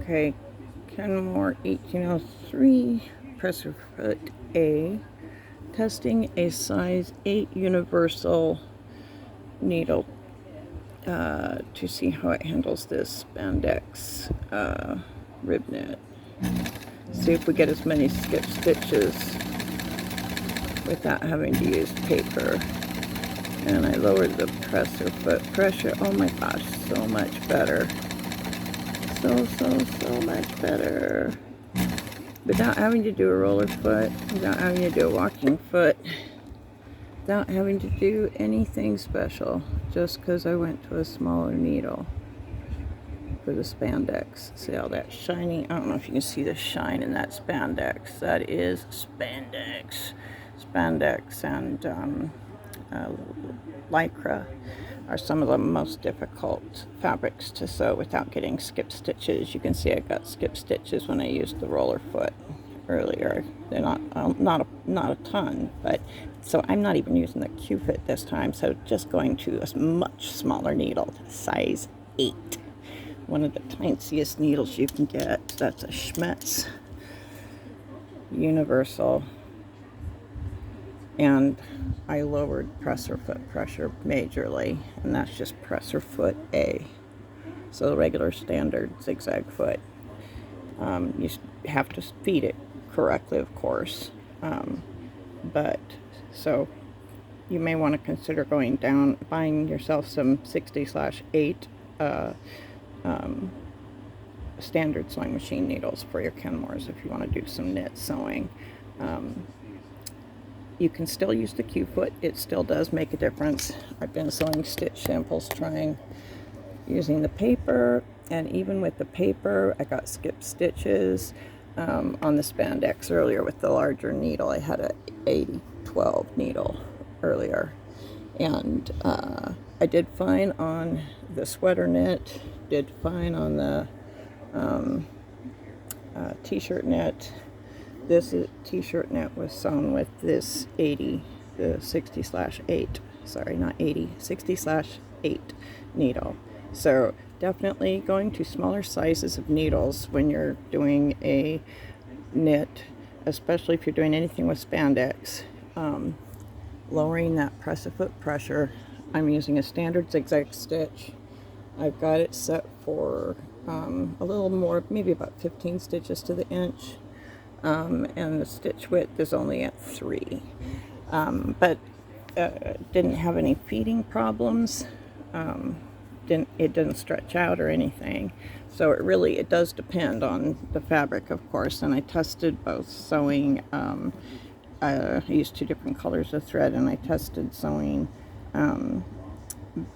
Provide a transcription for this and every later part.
Okay, Kenmore 1803, presser foot A, testing a size 8 universal needle to see how it handles this spandex rib knit. See if we get as many skip stitches without having to use paper. And I lowered the presser foot pressure. Oh my gosh, so much better. So much better. Without having to do a roller foot, without having to do a walking foot, without having to do anything special, just because I went to a smaller needle for the spandex. See all that shiny? I don't know if you can see the shine in that spandex. That is spandex. Spandex and lycra are some of the most difficult fabrics to sew without getting skip stitches. You can see I got skip stitches when I used the roller foot earlier. They're not a ton, but so I'm not even using the Q-fit this time, so just going to a much smaller needle, size 8. One of the tiniest needles you can get. That's a Schmetz Universal. And I lowered presser foot pressure majorly, and that's just presser foot A. So the regular standard zigzag foot. You have to feed it correctly, of course. But so you may want to consider going down, buying yourself some 60/8 standard sewing machine needles for your Kenmores if you want to do some knit sewing. You can still use the Q-foot. It still does make a difference. I've been sewing stitch samples trying using the paper, and even with the paper I got skip stitches on the spandex earlier with the larger needle. I had a 80/12 needle earlier, and I did fine on the sweater knit, did fine on the t-shirt knit. This t-shirt knit was sewn with this 60/8, sorry, not 80, 60/8 needle. So definitely going to smaller sizes of needles when you're doing a knit, especially if you're doing anything with spandex. Lowering that presser foot pressure. I'm using a standard zigzag stitch. I've got it set for a little more, maybe about 15 stitches to the inch. And the stitch width is only at 3, but didn't have any feeding problems. It didn't stretch out or anything. So it does depend on the fabric, of course. And I tested both sewing. I used 2 different colors of thread, and I tested sewing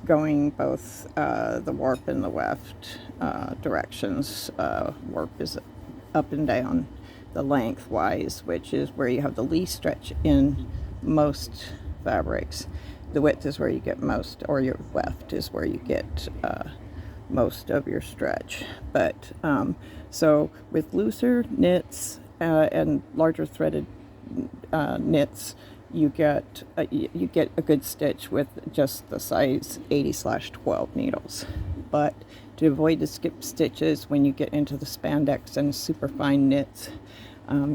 going both the warp and the weft directions. Warp is up and down the lengthwise, which is where you have the least stretch in most fabrics. The width is where you get most, or your weft is where you get most of your stretch. But so with looser knits and larger threaded knits, you get a good stitch with just the size 80/12 needles. But to avoid the skip stitches when you get into the spandex and super fine knits,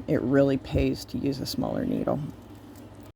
it really pays to use a smaller needle.